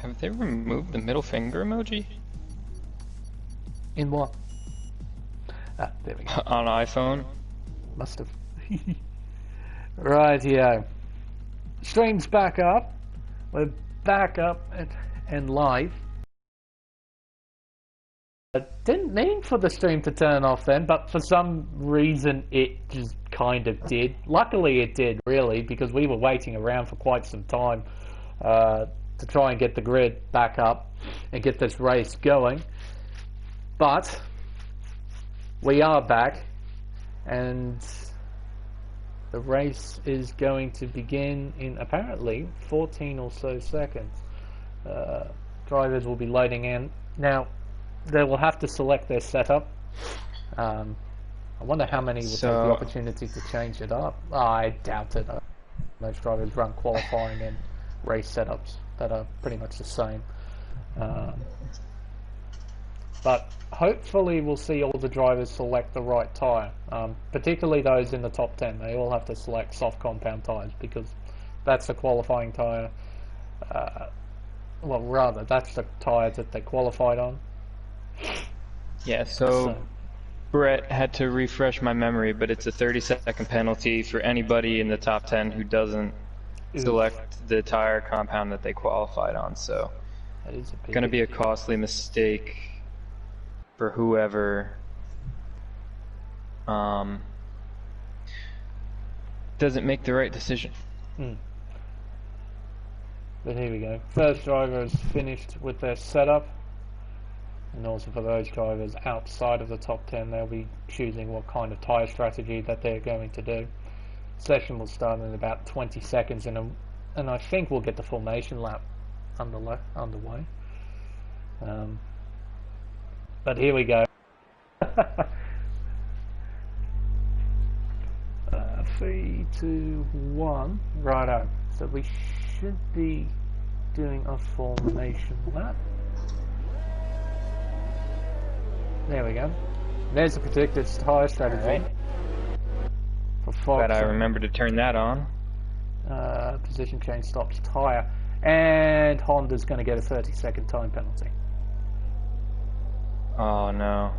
Have they removed the middle finger emoji? In what? Ah, there we go. On iPhone? Must have. Right, yeah. Stream's back up. We're back up and live. I didn't mean for the stream to turn off then, but for some reason it just kind of did. Luckily it did, really, because we were waiting around for quite some time to try and get the grid back up and get this race going. But we are back, and the race is going to begin in apparently 14 or so seconds. Drivers will be loading in. Now, they will have to select their setup. I wonder how many will take the opportunity to change it up. I doubt it. Most drivers run qualifying and race setups that are pretty much the same. But hopefully we'll see all the drivers select the right tyre, particularly those in the top 10. They all have to select soft compound tyres because that's the qualifying tyre. Well, rather, that's the tyre that they qualified on. Yeah, so Brett had to refresh my memory, but it's a 30-second penalty for anybody in the top 10 who doesn't select the tire compound that they qualified on. So it's going to be a costly mistake for whoever doesn't make the right decision. But here we go. First driver is finished with their setup. And also for those drivers outside of the top 10, they'll be choosing what kind of tyre strategy that they're going to do. Session will start in about 20 seconds, and I think we'll get the formation lap underway. But here we go. 3, 2, 1. Righto. So we should be doing a formation lap. There we go. There's the predicted tyre strategy. For Fox. Glad I remember to turn that on. Position change stops tyre. And Honda's going to get a 30-second time penalty. Oh no.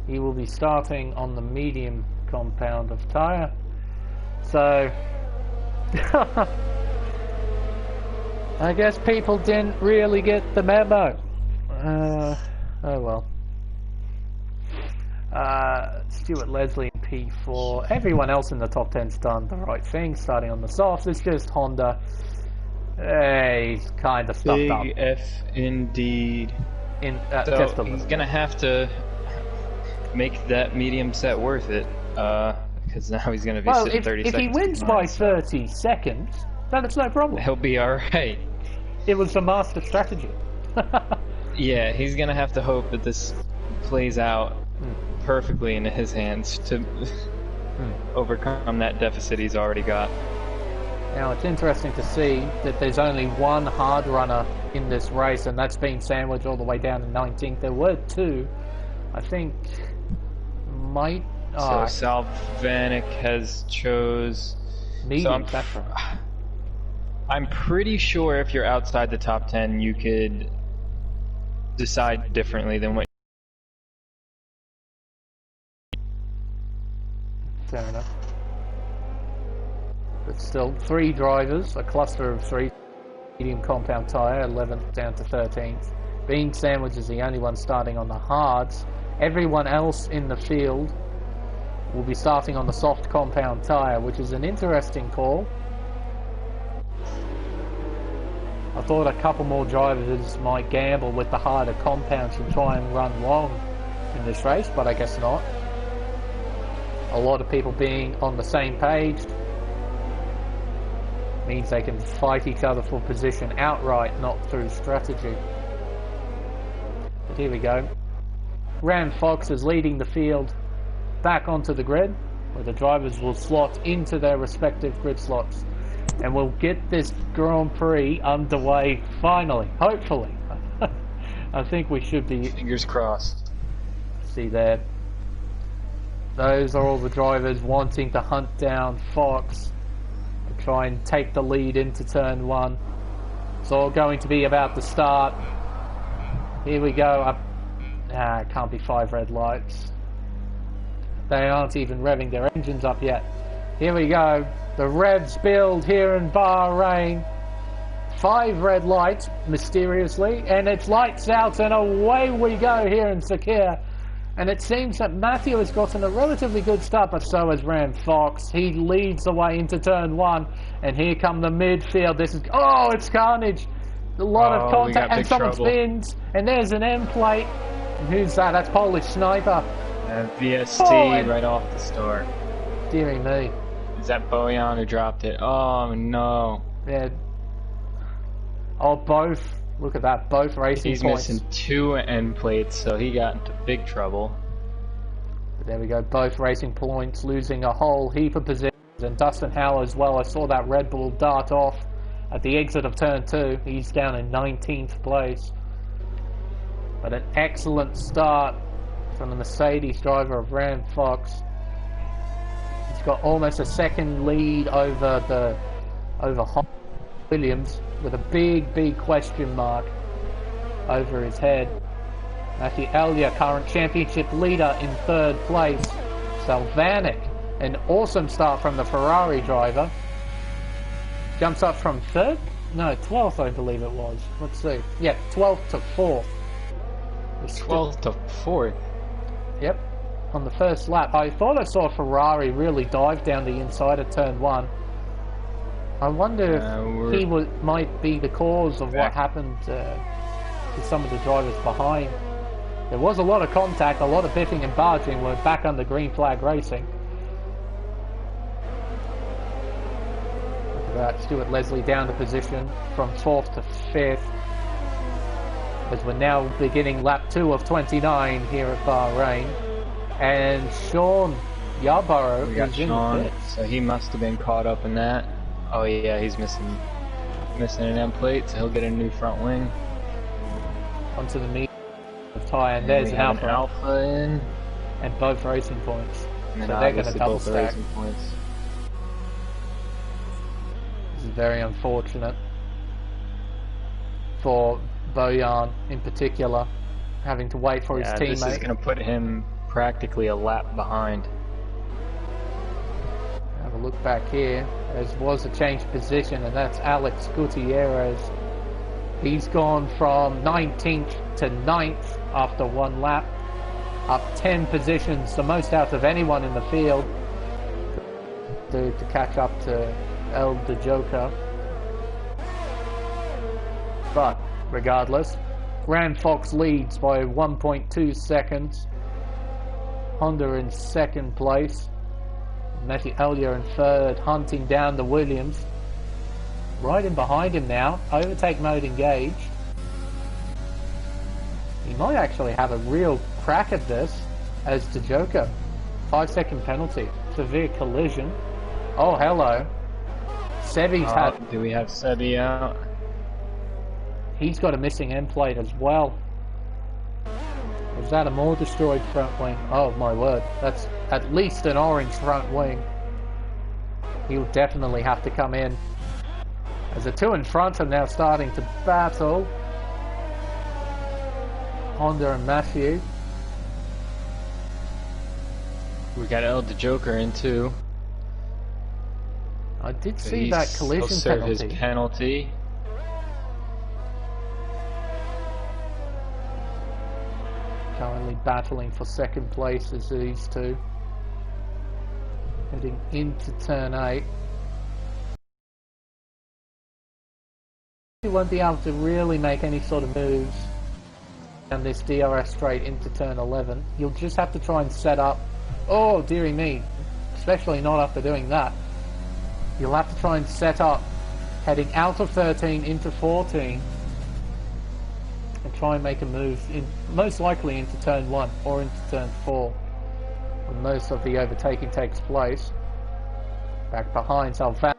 He will be starting on the medium compound of tyre. So I guess people didn't really get the memo. Oh well. Stuart Leslie in P4. Everyone else in the top 10's done the right thing, starting on the softs. It's just Honda. He's kind of stuffed up. Big F indeed. So he's gonna have to make that medium set worth it, because now he's gonna be sitting 30 seconds. If he wins by 30 seconds, then it's no problem. He'll be all right. It was a master strategy. Yeah, he's gonna have to hope that this plays out perfectly in his hands to overcome that deficit he's already got. Now it's interesting to see that there's only one hard runner in this race, and that's been sandwiched all the way down to 19th. There were two, I think. So Sal Vanek has chose medium. I'm pretty sure if you're outside the top 10, you could decide differently than what. Fair enough. But still, 3 drivers, a cluster of 3, medium compound tyre, 11th down to 13th. Being Sandwich is the only one starting on the hards. Everyone else in the field will be starting on the soft compound tyre, which is an interesting call. I thought a couple more drivers might gamble with the harder compounds and try and run long in this race, but I guess not. A lot of people being on the same page means they can fight each other for position outright, not through strategy. But here we go. Ram Fox is leading the field back onto the grid, where the drivers will slot into their respective grid slots, and we'll get this Grand Prix underway finally, hopefully. I think we should be. Fingers crossed. See there. Those are all the drivers wanting to hunt down Fox to try and take the lead into turn 1. It's all going to be about the start. Here we go. It can't be 5 red lights. They aren't even revving their engines up yet. Here we go. The revs build here in Bahrain. 5 red lights, mysteriously, and it's lights out, and away we go here in Sakir. And it seems that Matthew has gotten a relatively good start, but so has Ram Fox. He leads the way into turn 1, and here come the midfield. This is, oh, it's carnage. A lot of contact, and someone spins, and there's an M plate. And who's that? That's Polish Sniper. VST right off the start. Dearie me. Is that Bojan who dropped it? Oh no. Yeah. Oh, both. Look at that. Both racing points. He's missing 2 end plates, so he got into big trouble. There we go. Both racing points, losing a whole heap of positions. And Dustin Howell as well. I saw that Red Bull dart off at the exit of turn 2. He's down in 19th place. But an excellent start from the Mercedes driver of Ram Fox. He's got almost a second lead over Williams, with a big question mark over his head. Matthew Elliott, current championship leader, in 3rd place. Salvanik, an awesome start from the Ferrari driver. Jumps up from 3rd? No, 12th I believe it was. Let's see. Yeah, 12th to 4th. 12th to 4th? Yep. On the first lap. I thought I saw Ferrari really dive down the inside of turn 1. I wonder if he might be the cause of what happened to some of the drivers behind. There was a lot of contact, a lot of biffing and barging. We're back under green flag racing. Look at that, Stuart Leslie down the position from 4th to 5th. As we're now beginning lap 2 of 29 here at Bahrain. And Sean Yarborough is in the pits. So he must have been caught up in that. Oh yeah, he's missing an end plate, so he'll get a new front wing. Onto the medium of tyre, and there's an alpha in. And both racing points. And so they're going to double stack. Points. This is very unfortunate for Bojan in particular, having to wait for his teammate. This is going to put him practically a lap behind. Have a look back here. There was a change of position, and that's Alex Gutierrez. He's gone from 19th to 9th after 1 lap, up 10 positions, the most out of anyone in the field, to catch up to El De Joker. But regardless, Ram Fox leads by 1.2 seconds. Honda in 2nd place. Matthew Elliott in 3rd, hunting down the Williams. Right in behind him now. Overtake mode engaged. He might actually have a real crack at this as the Joker. 5-second penalty. Severe collision. Oh, hello. Sebi's had... Do we have Sebi out? He's got a missing end plate as well. Is that a more destroyed front wing? Oh my word. That's at least an orange front wing. He'll definitely have to come in. As the 2 in front are now starting to battle. Honda and Matthew. We got El De Joker in too. I did see that collision penalty. He'll serve his penalty. Currently battling for 2nd place as these two. Heading into turn 8. He won't be able to really make any sort of moves down this DRS straight into turn 11. You'll just have to try and set up. Oh, dearie me. Especially not after doing that. You'll have to try and set up heading out of 13 into 14. And try and make a move, most likely into turn 1 or into turn 4, when most of the overtaking takes place. Back behind Salvan,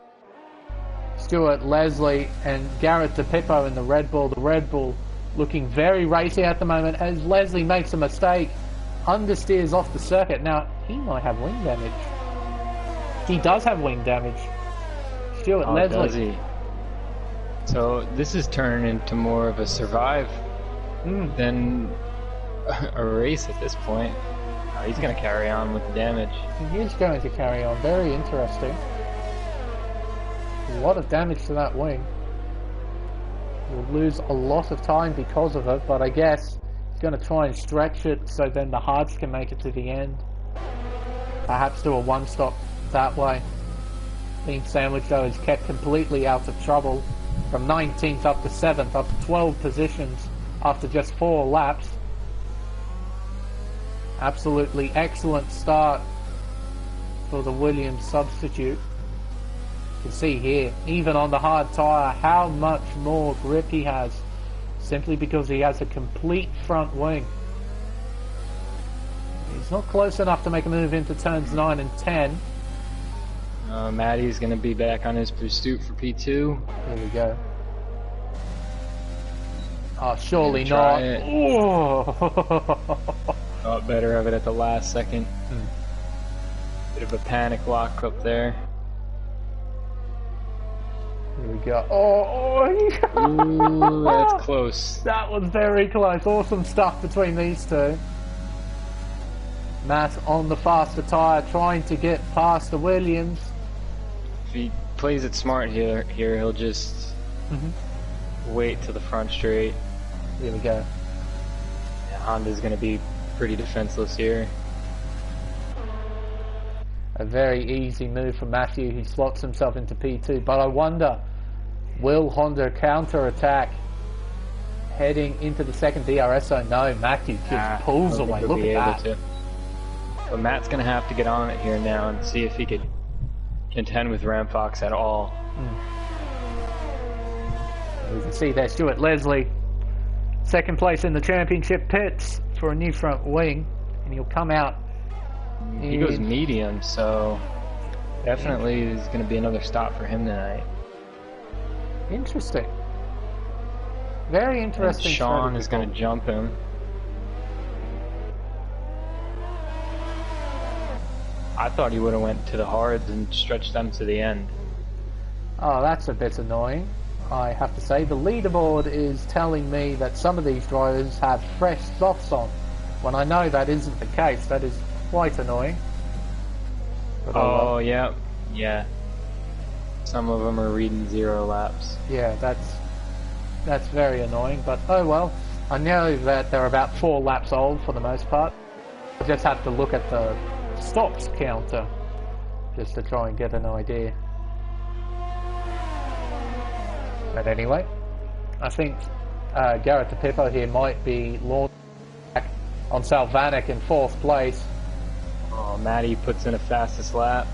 Stuart Leslie and Garrett DePippo in the Red Bull. The Red Bull looking very racy at the moment as Leslie makes a mistake, understeers off the circuit. Now, he might have wing damage. He does have wing damage. Stuart Leslie. Does he? So this is turning into more of a survive than a race at this point. He's going to carry on with the damage. He is going to carry on. Very interesting. A lot of damage to that wing. He'll lose a lot of time because of it, but I guess he's going to try and stretch it so then the hards can make it to the end. Perhaps do a one-stop that way. Team Sandwich, though, is kept completely out of trouble. From 19th up to 7th, up to 12 positions after just 4 laps. Absolutely excellent start for the Williams substitute. You can see here, even on the hard tyre, how much more grip he has, simply because he has a complete front wing. He's not close enough to make a move into turns 9 and 10. Matty's going to be back on his pursuit for P2. Here we go. Oh, surely not. Thought better of it at the last second. Bit of a panic lock up there. Here we go. Oh, ooh, that's close. That was very close. Awesome stuff between these two. Matt on the faster tyre, trying to get past the Williams. If he plays it smart here he'll just wait to the front straight. Here we go. Yeah, Honda's going to be pretty defenseless here. A very easy move from Matthew. He slots himself into P2, but I wonder, will Honda counter-attack heading into the second DRS zone? No, Matthew just pulls away. Look at that. But Matt's going to have to get on it here now and see if he could contend with Ramfox at all. You can see there Stuart Leslie, second place in the championship pits for a new front wing, and he'll come out. He goes medium, so definitely is going to be another stop for him tonight. Interesting. Very interesting. And Sean is going to jump him. I thought he would have went to the hards and stretched them to the end. Oh, that's a bit annoying. I have to say, the leaderboard is telling me that some of these drivers have fresh softs on, when I know that isn't the case. That is quite annoying. But oh, yeah. Some of them are reading 0 laps. Yeah, that's very annoying, but oh well. I know that they're about 4 laps old for the most part. I just have to look at the stops counter just to try and get an idea. But anyway, I think Garrett DePippo here might be launched back on Salvanik in 4th place. Oh, Matty puts in a fastest lap.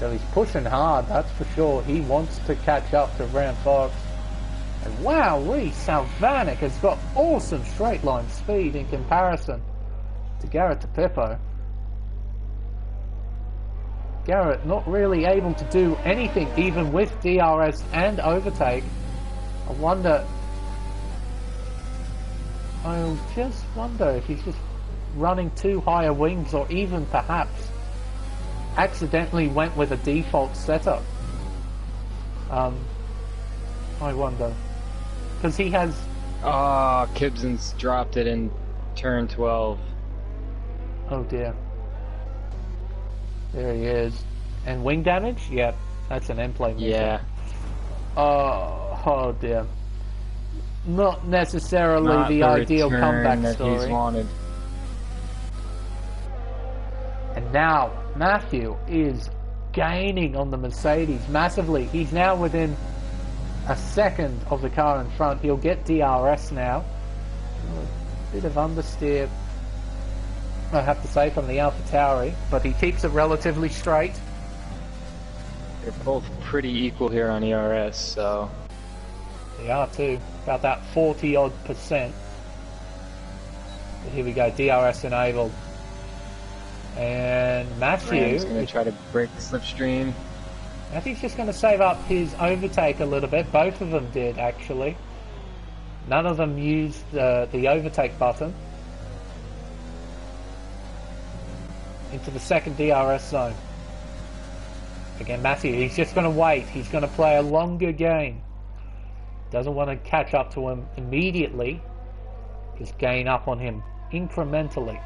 So he's pushing hard, that's for sure. He wants to catch up to Ramfox. And wow-wee, Salvanik has got awesome straight line speed in comparison to Garrett DePippo. Garrett not really able to do anything even with DRS and overtake. I just wonder if he's just running too higher wings, or even perhaps accidentally went with a default setup. I wonder, because he has... Oh, Kibson's dropped it in turn 12. Oh dear. There he is. And wing damage? Yep, that's an end-play move. Yeah. Oh dear. Not necessarily the ideal comeback that story. He's wanted. And now Matthew is gaining on the Mercedes massively. He's now within a second of the car in front. He'll get DRS now. A bit of understeer, I have to say, from the AlphaTauri, but he keeps it relatively straight. They're both pretty equal here on ERS, so... They are too, about that 40-odd%. But here we go, DRS enabled. And Matthew... Ram's going to try to break the slipstream. Matthew's just going to save up his overtake a little bit. Both of them did, actually. None of them used the overtake button. Into the second DRS zone. Again, Matthew, he's just going to wait. He's going to play a longer game. Doesn't want to catch up to him immediately. Just gain up on him incrementally.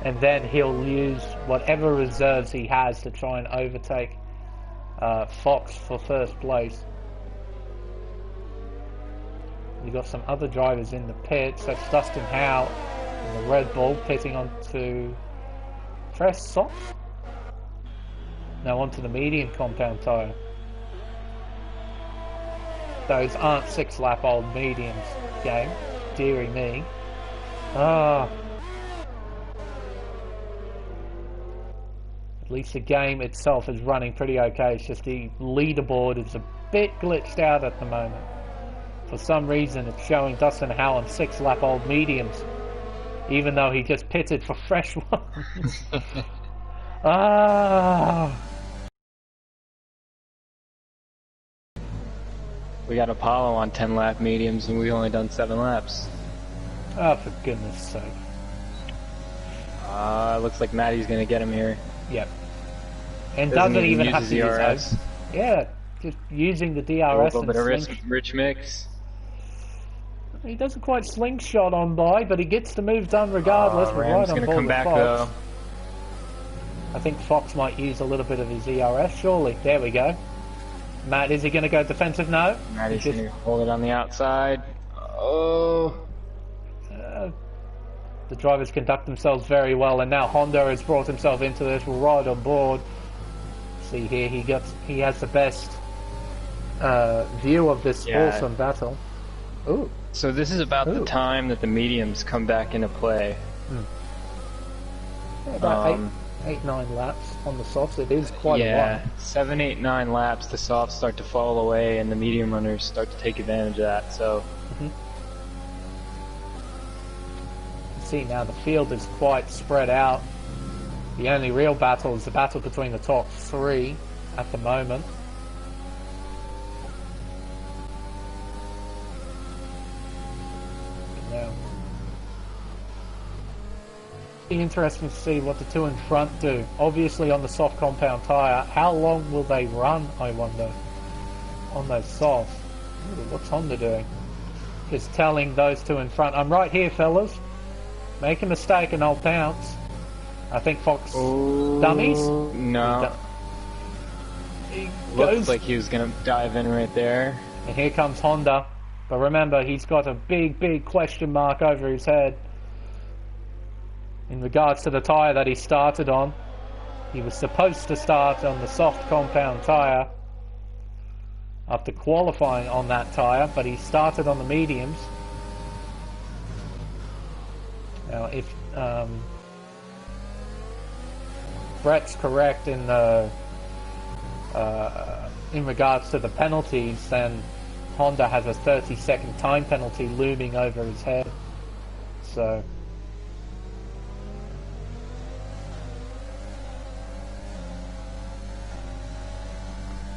And then he'll use whatever reserves he has to try and overtake Fox for first place. We've got some other drivers in the pits. That's Dustin Howe in the Red Bull pitting onto Tressot. Now onto the medium compound tyre. Those aren't 6-lap-old mediums, game. Deary me. At least the game itself is running pretty okay. It's just the leaderboard is a bit glitched out at the moment. For some reason, it's showing Dustin Howe on 6-lap-old mediums, even though he just pitted for fresh ones. We got Apollo on 10-lap mediums, and we only done 7 laps. Oh, for goodness sake. Looks like Matty's gonna get him here. Yep. And doesn't even have to use DRS. Yeah, just using the DRS a little and bit of rich mix. He doesn't quite slingshot on by, but he gets the move done regardless. Ram's right on gonna board come with back Fox. though. I think Fox might use a little bit of his ERS, surely. There we go. Matt, is he going to go defensive? No. Matty's going to hold it on the outside. Oh. The drivers conduct themselves very well, and now Honda has brought himself into this right on board. See here, he has the best view of this awesome battle. Ooh. So this is about the time that the mediums come back into play. Yeah, about 8-9 laps on the softs. It is quite a while. 7, 8, 9 laps, the softs start to fall away and the medium runners start to take advantage of that. So see now the field is quite spread out. The only real battle is the battle between the top 3 at the moment. Interesting to see what the 2 in front do. Obviously on the soft compound tyre. How long will they run, I wonder, on those softs? Ooh, what's Honda doing? Just telling those 2 in front, I'm right here, fellas. Make a mistake and I'll pounce. I think Fox dummies? No. Looks like he was going to dive in right there. And here comes Honda. But remember, he's got a big question mark over his head. In regards to the tyre that he started on, he was supposed to start on the soft compound tyre after qualifying on that tyre, but he started on the mediums. Now, if Brett's correct in the in regards to the penalties, then Honda has a 30-second time penalty looming over his head. So.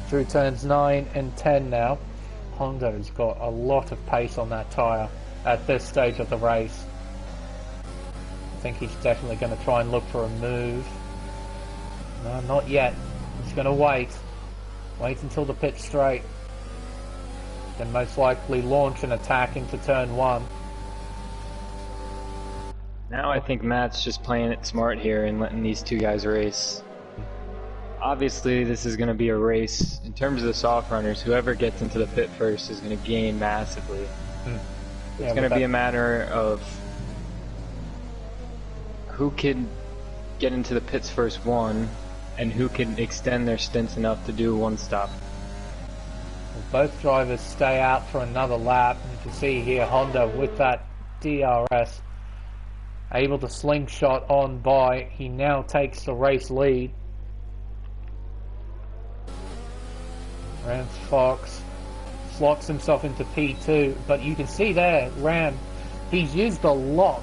Through turns 9 and 10 now, Honda's got a lot of pace on that tyre at this stage of the race. I think he's definitely going to try and look for a move. No, not yet. He's going to wait. Wait until the pit straight. Then most likely launch an attack into turn 1. Now I think Matt's just playing it smart here and letting these 2 guys race. Obviously, this is going to be a race. In terms of the soft runners, whoever gets into the pit first is going to gain massively. It's going to be a matter of who can get into the pits first one, and who can extend their stints enough to do one stop. Both drivers stay out for another lap. You can see here Honda with that DRS able to slingshot on by. He now takes the race lead. Ram Fox slots himself into P2, but you can see there, Ram, he's used a lot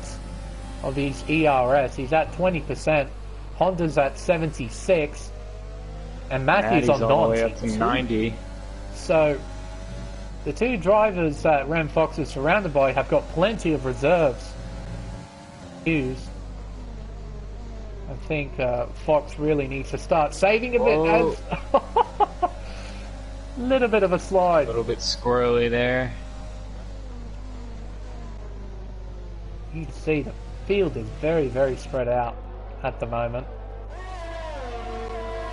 of his ERS. He's at 20%, Honda's at 76, and Matthew's on 90. All the way up to 90. So, the 2 drivers that Ram Fox is surrounded by have got plenty of reserves to use. I think Fox really needs to start saving a bit as... Little bit of a slide. A little bit squirrely there. You can see the field is very, very spread out at the moment.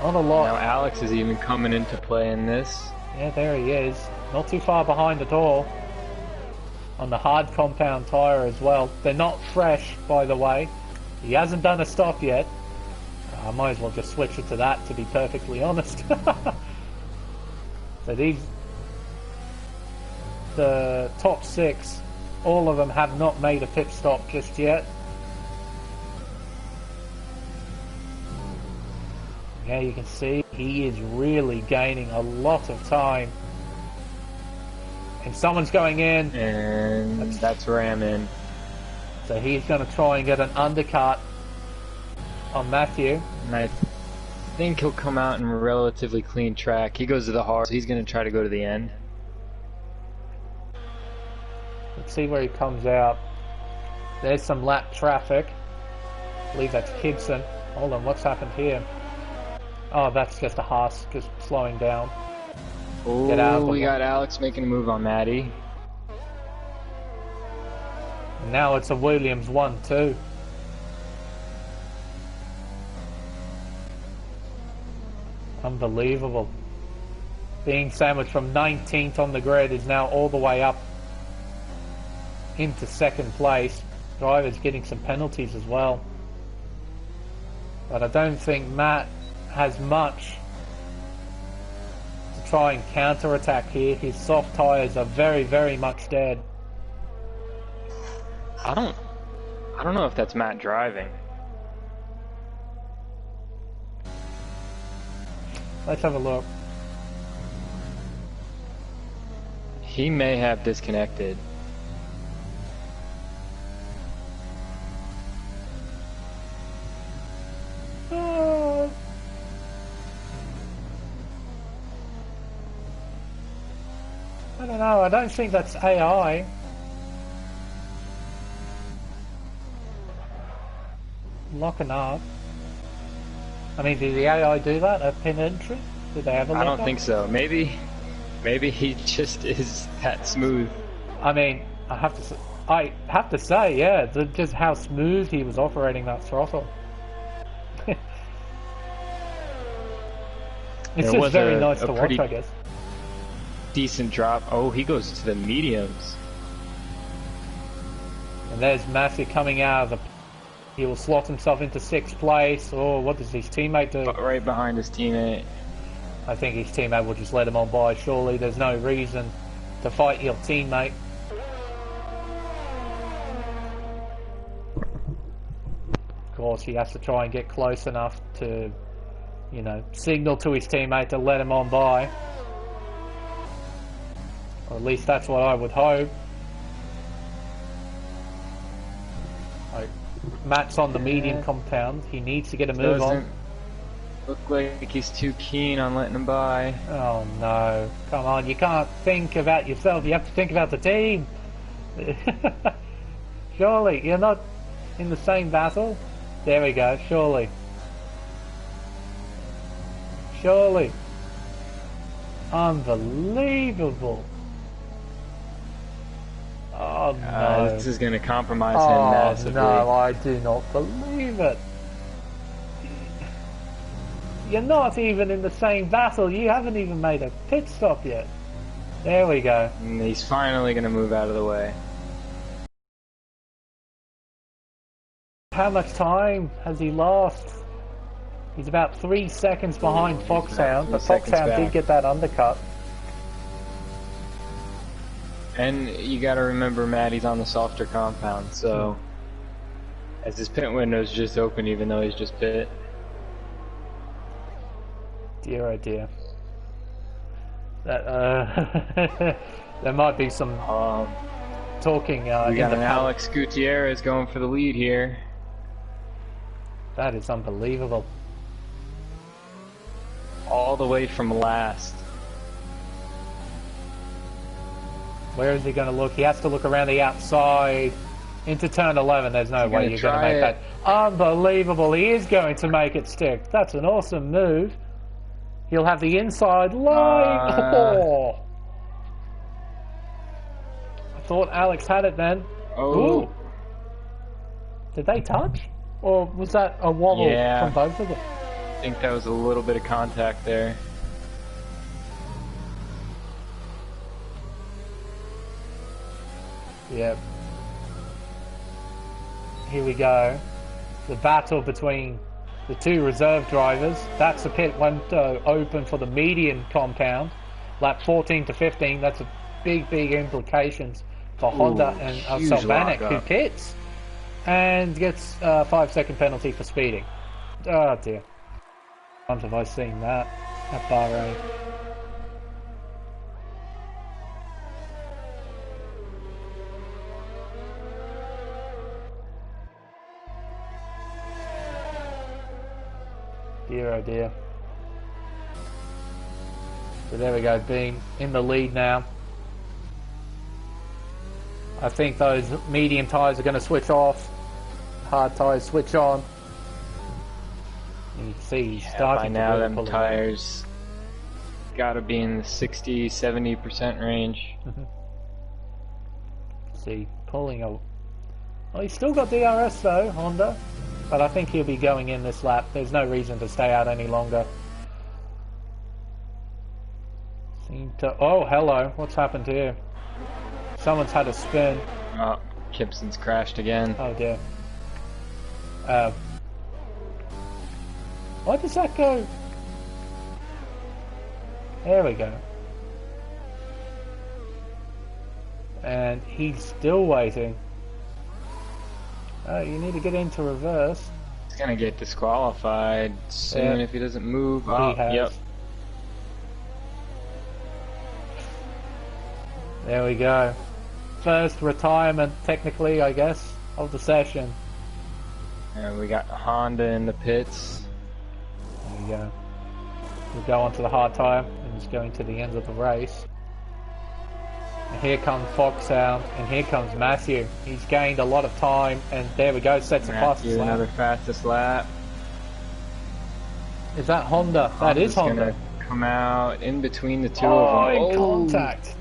Not a lot. Now Alex is even coming into play in this. Yeah, there he is. Not too far behind at all. On the hard compound tyre as well. They're not fresh, by the way. He hasn't done a stop yet. I might as well just switch it to that, to be perfectly honest. So the top 6, all of them have not made a pit stop just yet. Yeah, you can see he is really gaining a lot of time. And someone's going in. And that's ramming. So he's going to try and get an undercut on Matthew. And I think he'll come out in a relatively clean track. He goes to the hard, so he's going to try to go to the end. Let's see where he comes out. There's some lap traffic. I believe that's Gibson. Hold on, what's happened here? Oh, that's just a Haas just slowing down. Oh, we got Alex making a move on Matty. Now it's a Williams 1-2. Unbelievable. Being sandwiched from 19th on the grid is now all the way up into second place. Driver's getting some penalties as well. But I don't think Matt has much to try and counter-attack here. His soft tyres are very, very much dead. I don't know if that's Matt driving. Let's have a look. He may have disconnected. I don't know, I don't think that's AI. Locking up. I mean, did the AI do that at pin entry? Did they ever lock I don't up? think so. Maybe he just is that smooth. I mean, I have to say, yeah, just how smooth he was operating that throttle. It's just very nice to watch, I guess. Decent drop. Oh, he goes to the mediums. And there's Massey coming out of the... He will slot himself into 6th place. Oh, what does his teammate do? Right behind his teammate. I think his teammate will just let him on by, surely. There's no reason to fight your teammate. Of course, he has to try and get close enough to, you know, signal to his teammate to let him on by. Or at least that's what I would hope. Matt's on the medium compound. He needs to get a move on. Look like he's too keen on letting him by. Oh no. Come on, you can't think about yourself, you have to think about the team. Surely, you're not in the same battle? There we go, surely. Surely. Unbelievable. Oh no. This is going to compromise him massively. No, I do not believe it. You're not even in the same battle. You haven't even made a pit stop yet. There we go. And he's finally going to move out of the way. How much time has he lost? He's about 3 seconds behind Foxhound, but Foxhound did get that undercut. And you got to remember, Matty's on the softer compound, so as his pit window's just open, even though he's just pit. Dear oh dear. That, there might be some talking. We got an Alex Gutierrez going for the lead here. That is unbelievable. All the way from last. Where is he going to look? He has to look around the outside into turn 11. There's no way you're going to make that. Unbelievable. He is going to make it stick. That's an awesome move. He'll have the inside line. Oh. I thought Alex had it then. Oh. Ooh. Did they touch? Or was that a wobble from both of them? I think that was a little bit of contact there. Yep. Here we go. The battle between the two reserve drivers. That's a pit went open for the median compound. Lap 14 to 15. That's a big implications for Honda and Salvanek, who pits and gets a 5-second penalty for speeding. Oh dear. How times have I seen that at Bahrain? Dear oh dear. So there we go, being in the lead now. I think those medium tyres are going to switch off. Hard tyres switch on. And you can see he's starting by now them tyres got to be in the 60-70% range. See, pulling a... Well, he's still got DRS though, Honda. But I think he'll be going in this lap. There's no reason to stay out any longer. Seem to... Oh, hello. What's happened here? Someone's had a spin. Oh, Kipson's crashed again. Oh dear. Why does that go? There we go. And he's still waiting. Oh, you need to get into reverse. He's gonna get disqualified soon if he doesn't move. Oh, He has. yep. There we go. First retirement, technically, I guess, of the session. And we got Honda in the pits. There we go. We'll go onto the hard tyre, and it's going to the end of the race. And here comes Foxhound, and here comes Matthew. He's gained a lot of time, and there we go, sets the fastest lap. Another fastest lap. Is that Honda? That is Honda. Gonna come out in between the two of them. In contact.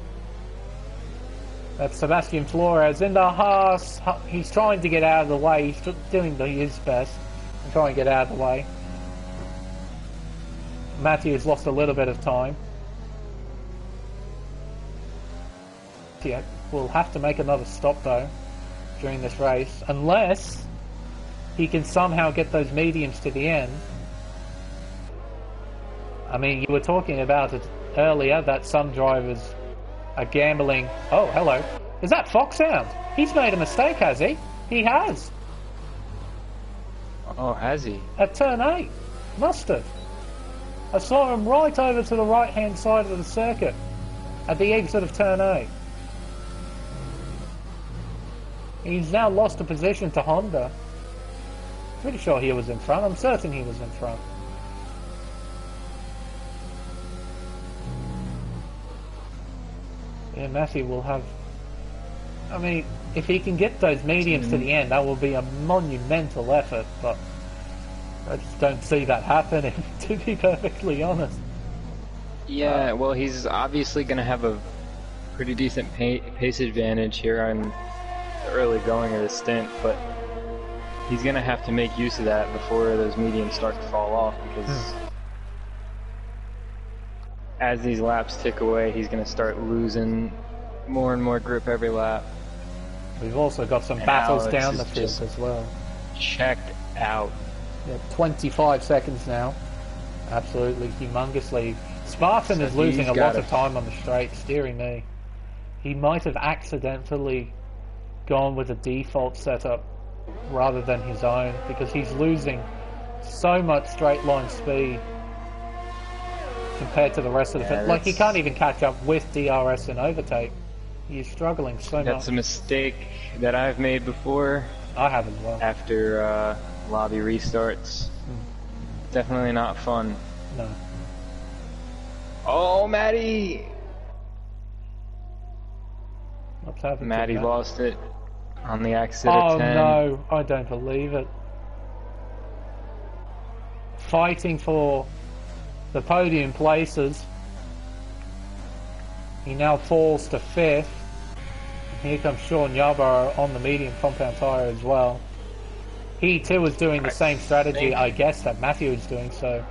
That's Sebastian Flores in the Haas. He's trying to get out of the way. He's doing his best and trying to get out of the way. Matthew's lost a little bit of time. Yeah, we'll have to make another stop though during this race, unless he can somehow get those mediums to the end. I mean, you were talking about it earlier that some drivers are gambling. Oh, hello. Is that Foxhound? He's made a mistake, has he? He has. Oh, has he? At turn 8. Must have. I saw him right over to the right-hand side of the circuit at the exit of turn 8. He's now lost a position to Honda. Pretty sure he was in front. I'm certain he was in front. Yeah, Matthew will have... I mean, if he can get those mediums to the end, that will be a monumental effort, but I just don't see that happening, to be perfectly honest. Yeah, well, he's obviously going to have a pretty decent pace advantage here on the early going of the stint, but he's going to have to make use of that before those mediums start to fall off, because as these laps tick away, he's going to start losing more and more grip every lap. We've also got some battles down the field as well. Checked out. Yeah, 25 seconds now. Absolutely humongously. Spartan is losing a lot of time on the straight, steering me. He might have accidentally gone with a default setup rather than his own, because he's losing so much straight line speed compared to the rest of the field. Like, he can't even catch up with DRS and overtake. He's struggling so much. That's a mistake that I've made before. I have as well. After lobby restarts. Definitely not fun. No. Oh, Matty! What's happened? Matty lost it on the exit of 10. Oh no, I don't believe it. Fighting for the podium places. He now falls to 5th. Here comes Sean Yarborough on the medium compound tyre as well. He too is doing the same strategy, I guess, that Matthew is doing, so...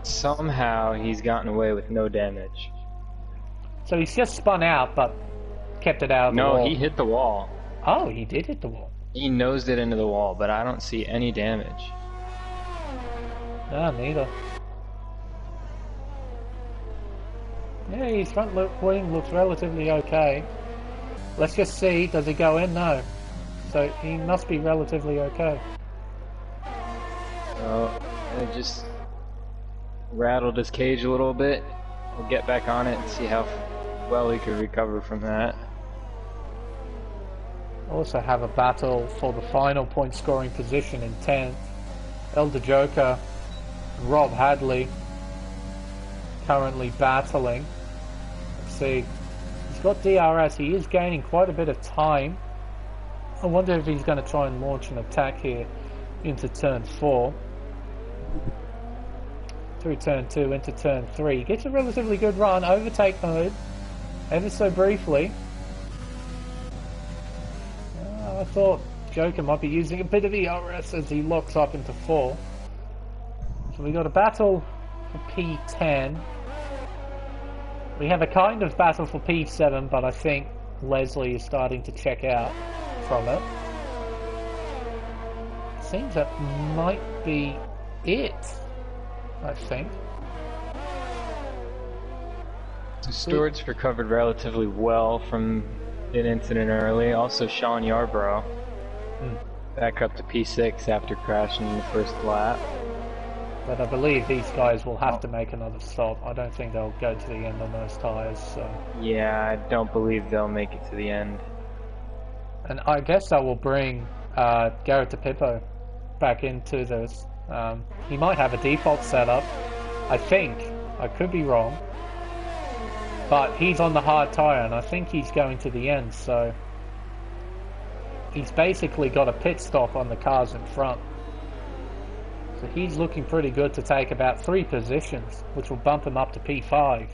Somehow he's gotten away with no damage. So he's just spun out, but kept it out of the wall. No, he hit the wall. Oh, he did hit the wall. He nosed it into the wall, but I don't see any damage. No, neither. Yeah, his front wing looks relatively okay. Let's just see, does he go in? No. So he must be relatively okay. So, it just rattled his cage a little bit. We'll get back on it and see how well he could recover from that. Also have a battle for the final point scoring position in 10th. Elder Joker, Rob Hadley currently battling. Let's see, he's got DRS, he is gaining quite a bit of time. I wonder if he's going to try and launch an attack here into turn 4. Through turn 2 into turn 3. He gets a relatively good run, overtake mode, ever so briefly. I thought Joker might be using a bit of ERS as he locks up into 4. So we got a battle for P10. We have a kind of battle for P7, but I think Leslie is starting to check out from it. Seems that might be it, I think. So Stewart's recovered relatively well from an incident early. Also Sean Yarborough back up to P6 after crashing in the first lap. But I believe these guys will have to make another stop. I don't think they'll go to the end on those tyres. So. Yeah, I don't believe they'll make it to the end. And I guess that will bring Garrett DePippo back into this. He might have a default setup, I think. I could be wrong. But he's on the hard tyre and I think he's going to the end, so he's basically got a pit stop on the cars in front. So he's looking pretty good to take about 3 positions, which will bump him up to P5.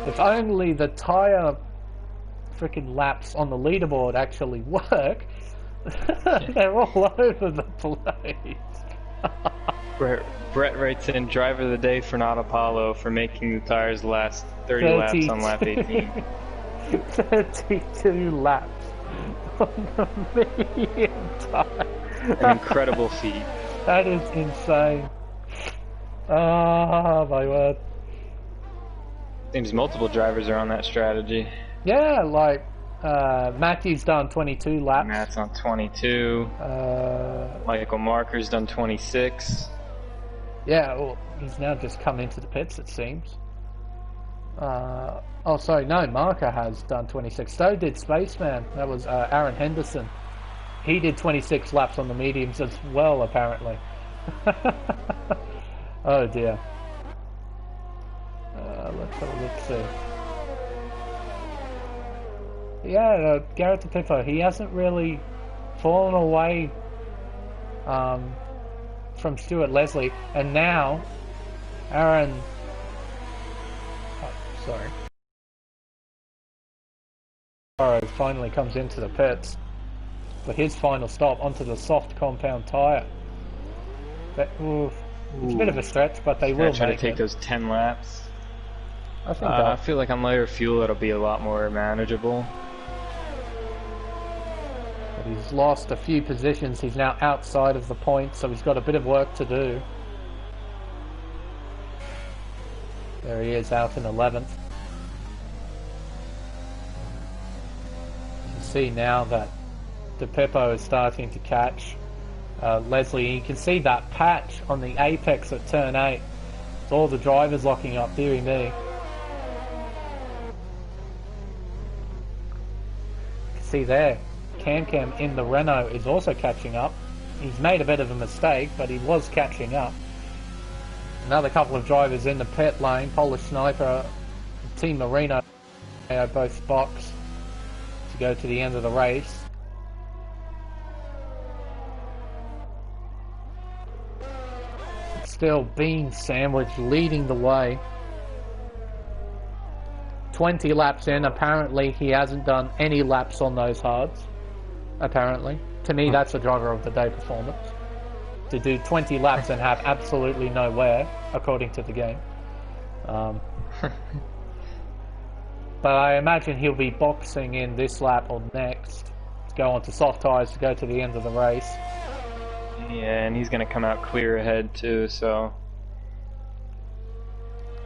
If only the tyre freaking laps on the leaderboard actually work. They're all over the place. Brett writes in, driver of the day for Not Apollo for making the tires last 30 laps on lap 18. 32 laps on the medium tire. An incredible feat. That is insane. Oh my word. Seems multiple drivers are on that strategy. Yeah, like Matthew's done 22 laps. Matt's on 22. Michael Marker's done 26. Yeah, well, he's now just come into the pits, it seems. Oh, sorry, no, Marker has done 26. So did Spaceman. That was Aaron Henderson. He did 26 laps on the mediums as well, apparently. Oh dear. Let's have a look, see. Yeah, Garrett DePippo, he hasn't really fallen away from Stuart Leslie, and now Aaron... Oh, sorry. Finally comes into the pits for his final stop onto the soft compound tyre. It's a bit of a stretch, but they will try to make take it. those 10 laps. I think I feel like on lighter fuel it'll be a lot more manageable. But he's lost a few positions. He's now outside of the point, so he's got a bit of work to do. There he is, out in 11th. You can see now that DePippo is starting to catch Leslie. You can see that patch on the apex at turn 8. It's all the drivers locking up, dearie me. You can see there, Cam in the Renault is also catching up. He's made a bit of a mistake, but he was catching up. Another couple of drivers in the pit lane. Polish Sniper, Team Marino, both box to go to the end of the race. still being sandwiched, leading the way. 20 laps in, apparently he hasn't done any laps on those hards. Apparently. To me, that's a driver of the day performance. To do 20 laps and have absolutely no wear, according to the game. But I imagine he'll be boxing in this lap or next to go onto soft tyres to go to the end of the race. Yeah, and he's going to come out clear ahead too, so...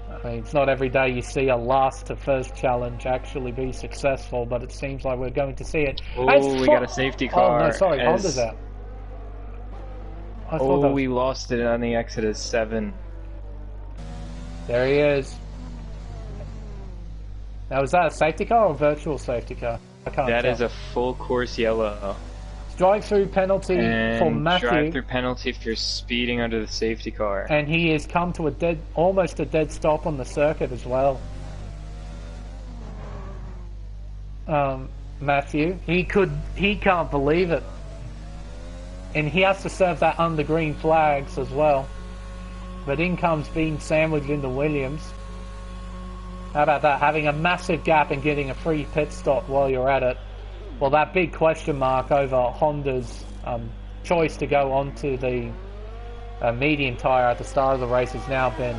I mean, it's not every day you see a last to first challenge actually be successful, but it seems like we're going to see it. Oh, we got a safety car. Oh, no, sorry, Honda's out. Oh, we lost it on the exit of 7. There he is. Now, is that a safety car or a virtual safety car? I can't tell. That is a full course yellow. Drive-through penalty for Matthew. Drive-through penalty if you're speeding under the safety car. And he has come to almost a dead stop on the circuit as well. Matthew, he can't believe it. And he has to serve that under green flags as well. But in comes being sandwiched into Williams. How about that? Having a massive gap and getting a free pit stop while you're at it. Well, that big question mark over Honda's choice to go onto the medium tyre at the start of the race has now been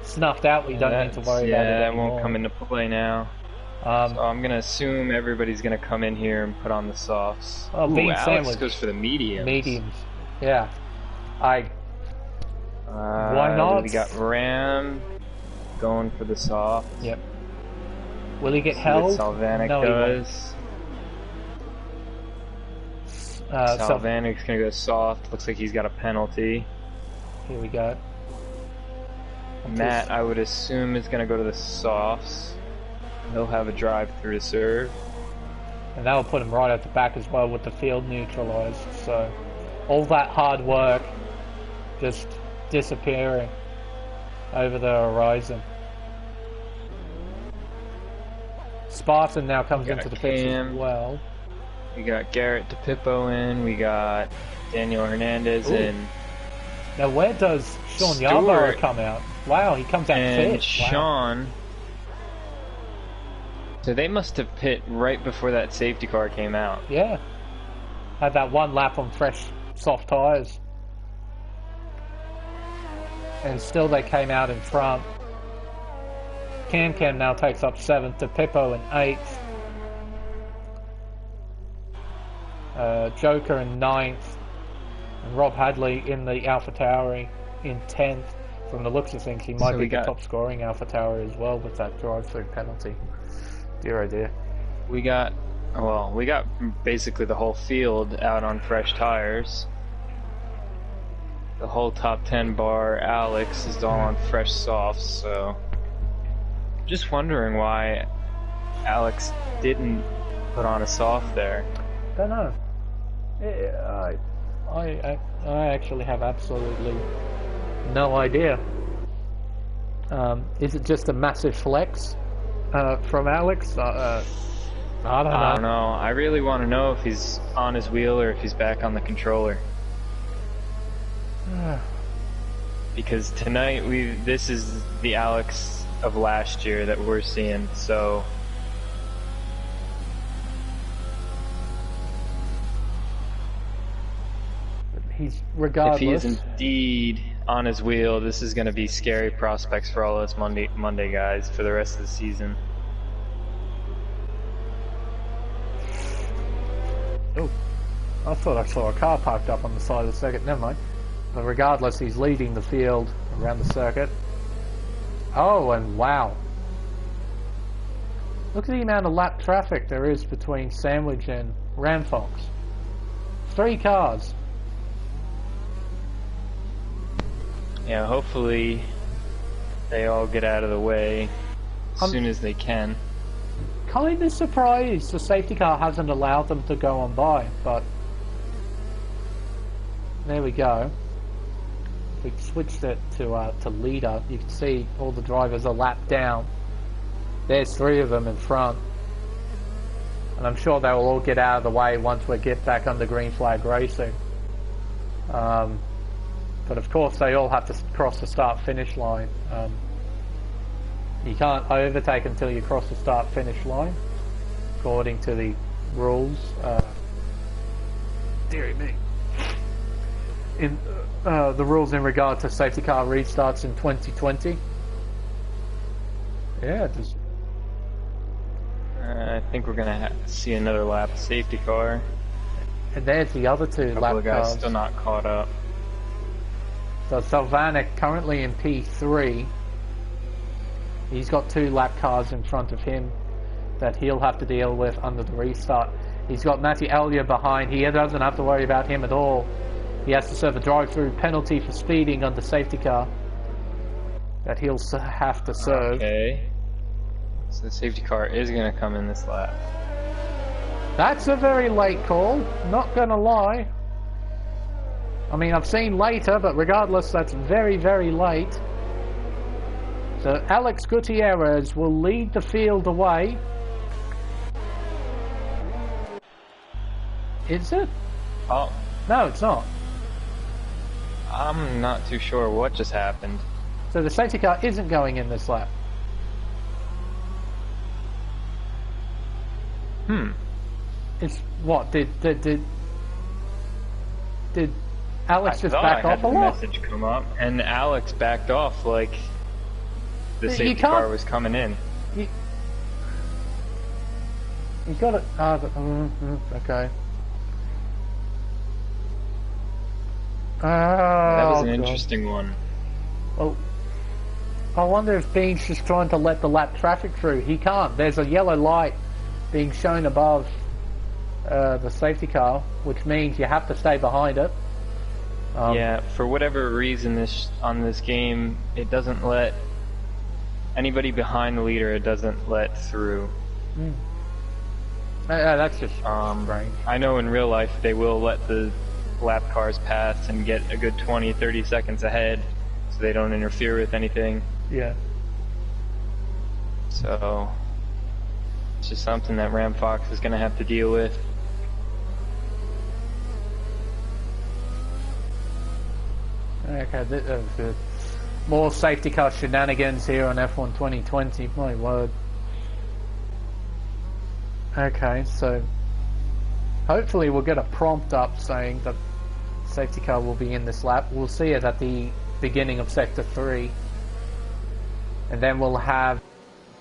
snuffed out. We don't need to worry about it that anymore. won't come into play now. So I'm going to assume everybody's going to come in here and put on the softs. Oh, Ooh, being Alex sandwiched. goes for the mediums. Mediums, yeah. Why not? We got Ram going for the soft. Yep. Will he get held? Salvanic No, does. Salvanic's going to go soft. Looks like he's got a penalty. Here we go. Matt, I would assume, is going to go to the softs. He'll have a drive through to serve. And that'll put him right at the back as well with the field neutralized. So all that hard work just disappearing over the horizon. Spartan now comes into the pits as well. We got Garrett DePippo in. We got Daniel Hernandez in. Now where does Sean Yarborough come out? Wow, he comes out and fit. Sean. Wow. So they must have pit right before that safety car came out. Yeah. Had that one lap on fresh, soft tyres. And still they came out in front. Cam now takes up 7th, DePippo in 8th. Joker in 9th. And Rob Hadley in the AlphaTauri in 10th. From the looks of things, he might be the top scoring AlphaTauri as well with that drive-through penalty. Dear oh dear. We got basically the whole field out on fresh tires. The whole top 10 bar Alex is all on fresh softs, so just wondering why Alex didn't put on a soft there. Don't know. I actually have absolutely no idea. Is it just a massive flex from Alex? I don't know. I really want to know if he's on his wheel or if he's back on the controller. Because tonight this is the Alex of last year that we're seeing, so regardless. If he is indeed on his wheel, this is going to be scary prospects for all us Monday guys for the rest of the season. Oh, I thought I saw a car parked up on the side of the circuit. Never mind. But regardless, he's leading the field around the circuit. Oh, and wow. Look at the amount of lap traffic there is between Sandwich and Ramfox. 3 cars. Yeah, hopefully they all get out of the way as soon as they can. Kind of surprised the safety car hasn't allowed them to go on by, but there we go. We switched it to leader. You can see all the drivers are lapped down. There's 3 of them in front, and I'm sure they will all get out of the way once we get back under green flag racing. But But of course, they all have to cross the start-finish line. You can't overtake until you cross the start-finish line, according to the rules. Dear me. In the rules in regard to safety car restarts in 2020. Yeah, just. I think we're gonna see another lap safety car. And there's the other two lap of guys cars. Still not caught up. So Salvanik currently in P3. He's got 2 lap cars in front of him that he'll have to deal with under the restart. He's got Matty Elliott behind. He doesn't have to worry about him at all. He has to serve a drive-through penalty for speeding under safety car that he'll have to serve. Okay. So the safety car is going to come in this lap. That's a very late call, not gonna lie. I mean, I've seen later, but regardless, that's very, very late. So Alex Gutierrez will lead the field away. Is it? Oh. No, it's not. I'm not too sure what just happened. So the safety car isn't going in this lap. It's what? Did Alex just back off a lot? I had the message come up, and Alex backed off like the safety car was coming in. You got it. Okay. That was an interesting one. Well, I wonder if Bean's just trying to let the lap traffic through. He can't. There's a yellow light being shown above the safety car, which means you have to stay behind it. Yeah, for whatever reason on this game, it doesn't let anybody behind the leader, it doesn't let through. That's just strange. I know in real life they will let the lap cars pass and get a good 20-30 seconds ahead so they don't interfere with anything. Yeah. So it's just something that Ram Fox is going to have to deal with. Okay, more safety car shenanigans here on F1 2020, my word. Okay, so hopefully we'll get a prompt up saying that safety car will be in this lap. We'll see it at the beginning of Sector 3. And then we'll have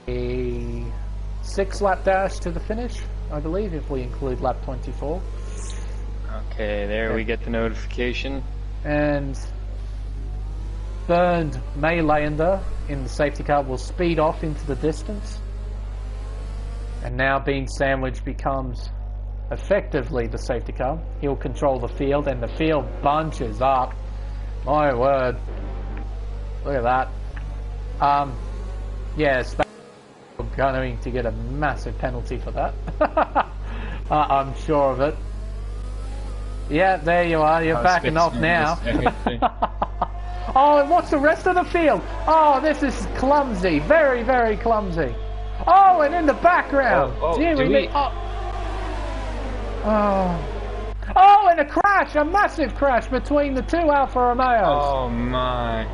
a 6-lap dash to the finish, I believe, if we include lap 24. Okay, there we get the notification. And Bernd Maylander in the safety car will speed off into the distance. And now Bean Sandwich becomes effectively the safety car. He'll control the field, and the field bunches up. My word. Look at that. Yes, we're going to get a massive penalty for that. I'm sure of it. Yeah, there you are. You're backing off now. Oh, and what's the rest of the field? Oh, this is clumsy. Very, very clumsy. Oh, and in the background. Oh, and a crash, a massive crash between the 2 Alfa Romeos. Oh my.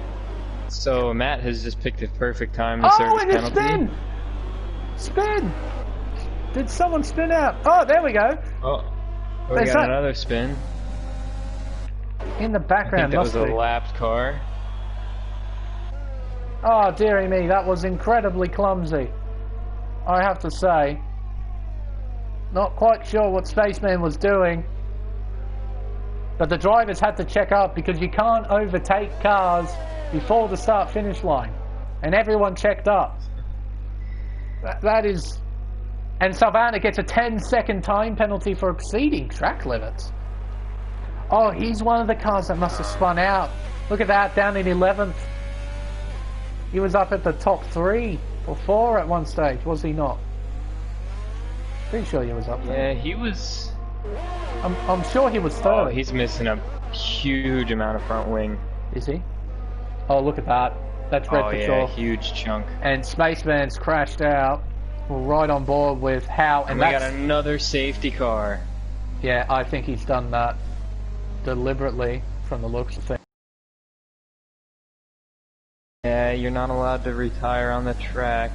So Matt has just picked the perfect time to serve his penalty. Spin! Spin! Did someone spin out? Oh, there we go. Oh, we got another spin. In the background, I think that was a lapped car. Oh, dearie me, that was incredibly clumsy, I have to say. Not quite sure what Spaceman was doing, but the drivers had to check up because you can't overtake cars before the start-finish line, and everyone checked up. That is... And Salvana gets a 10-second time penalty for exceeding track limits. Oh, he's one of the cars that must have spun out. Look at that, down in 11th. He was up at the top 3 or 4 at one stage, was he not? Pretty sure he was up there. Yeah, he was... I'm sure he was 3rd. Oh, he's missing a huge amount of front wing. Is he? Oh, look at that. That's Red Patrol. Yeah, huge chunk. And Spaceman's crashed out. We're right on board with how... And we got another safety car. Yeah, I think he's done that deliberately from the looks of things. you're not allowed to retire on the track.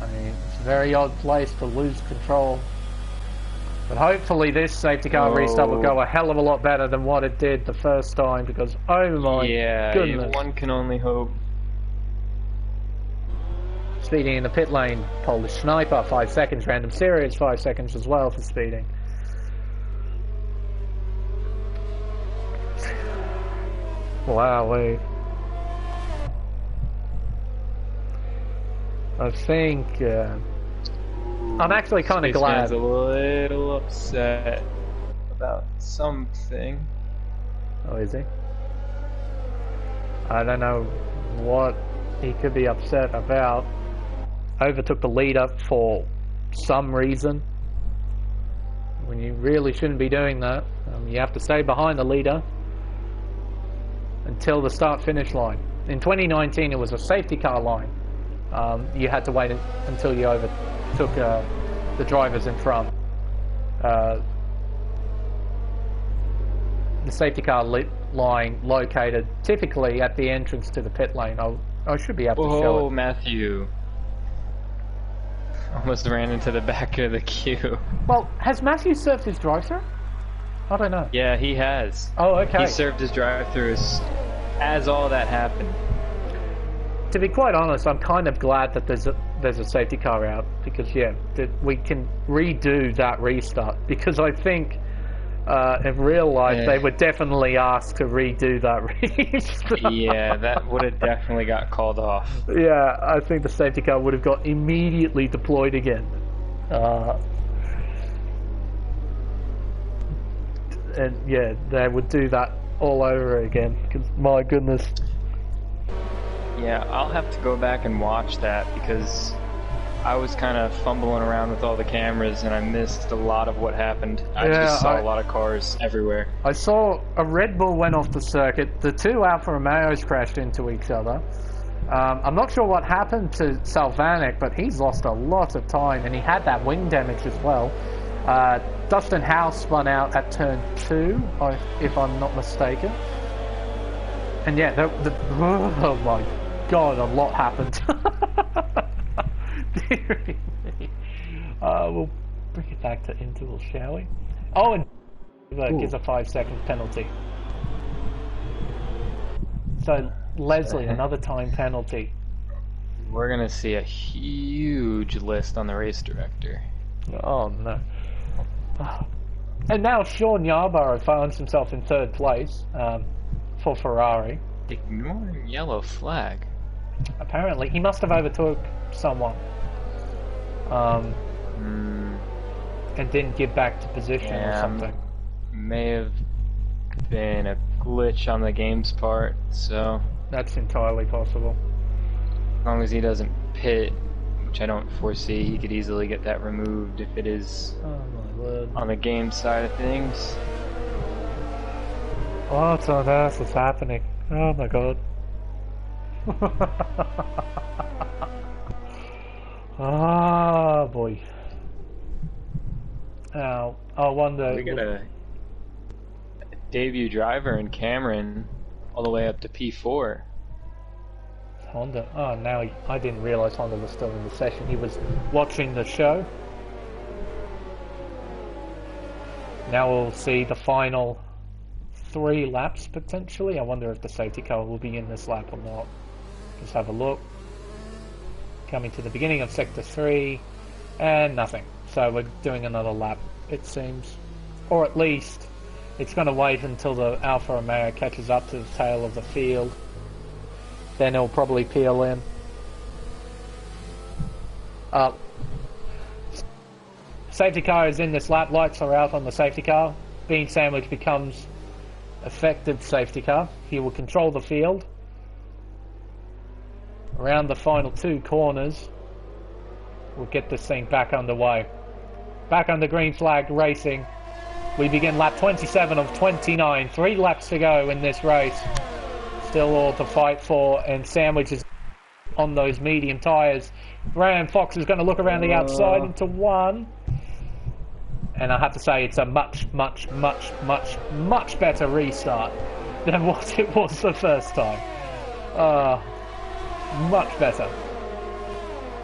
I mean, it's a very odd place to lose control. But hopefully this safety car restart will go a hell of a lot better than what it did the first time, because oh my goodness. Yeah, one can only hope. Speeding in the pit lane, Polish Sniper, 5 seconds, Random Series, 5 seconds as well for speeding. Wow, wait. I think I'm actually kind of glad. A little upset about something. Oh, is he? I don't know what he could be upset about. Overtook the leader for some reason, when you really shouldn't be doing that. You have to stay behind the leader until the start-finish line. In 2019 it was a safety car line. You had to wait until you overtook the drivers in front. The safety car line located typically at the entrance to the pit lane. I should be able to show it. Oh, Matthew. Almost ran into the back of the queue. Well, has Matthew served his drive-thru? I don't know. Yeah, he has. Oh, okay. He served his drive-thru as all that happened. To be quite honest, I'm kind of glad that there's a safety car out, because yeah, that we can redo that restart, because I think in real life they were definitely asked to redo that restart. Yeah, that would have definitely got called off. Yeah, I think the safety car would have got immediately deployed again. And yeah, they would do that all over again, because my goodness. Yeah, I'll have to go back and watch that, because I was kind of fumbling around with all the cameras and I missed a lot of what happened. I just saw a lot of cars everywhere. I saw a Red Bull went off the circuit. The two Alfa Romeos crashed into each other. I'm not sure what happened to Salvanik, but he's lost a lot of time, and he had that wing damage as well. Dustin House spun out at turn 2, if I'm not mistaken. And yeah, oh my god, a lot happened. We'll bring it back to interval, shall we? Oh, and gives a 5-second penalty. So, Leslie, another time penalty. We're going to see a huge list on the race director. Oh, no. And now Sean Yarborough finds himself in 3rd place for Ferrari. Ignore yellow flag. Apparently, he must have overtook someone. And didn't give back to position or something. May have been a glitch on the game's part, so... That's entirely possible. As long as he doesn't pit, which I don't foresee, he could easily get that removed if it is on the game side of things. What on earth is happening? Oh my god. Ah, boy. Now, I wonder... We got a debut driver in Cameron all the way up to P4. Honda. Oh, now I didn't realize Honda was still in the session. He was watching the show. Now we'll see the final 3 laps potentially. I wonder if the safety car will be in this lap or not. Let's have a look. Coming to the beginning of sector 3, and nothing. So we're doing another lap, it seems. Or at least it's going to wait until the Alfa Romeo catches up to the tail of the field. Then it'll probably peel in. Safety car is in this lap. Lights are out on the safety car. Bean Sandwich becomes effective safety car. He will control the field around the final 2 corners. We'll get this thing back underway. Back under green flag racing. We begin lap 27 of 29. 3 laps to go in this race. Still all to fight for, and Sandwich is on those medium tyres. Graham Fox is going to look around the outside into 1. And I have to say it's a much better restart. than what it was the first time. Much better.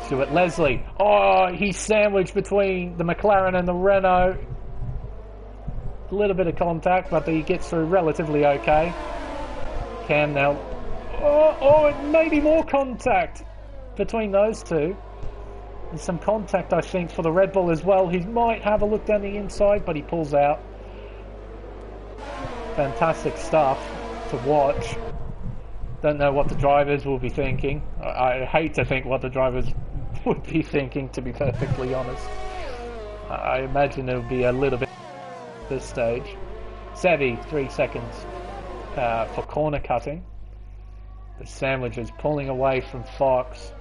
Stuart Leslie. Oh, he's sandwiched between the McLaren and the Renault. A little bit of contact, but he gets through relatively okay. Cam now. And maybe more contact between those two. And some contact, I think, for the Red Bull as well. He might have a look down the inside, but he pulls out. Fantastic stuff to watch. Don't know what the drivers will be thinking. I hate to think what the drivers would be thinking, to be perfectly honest. I imagine it would be a little bit at this stage. Sevi, 3 seconds for corner cutting. The sandwich is pulling away from Fox.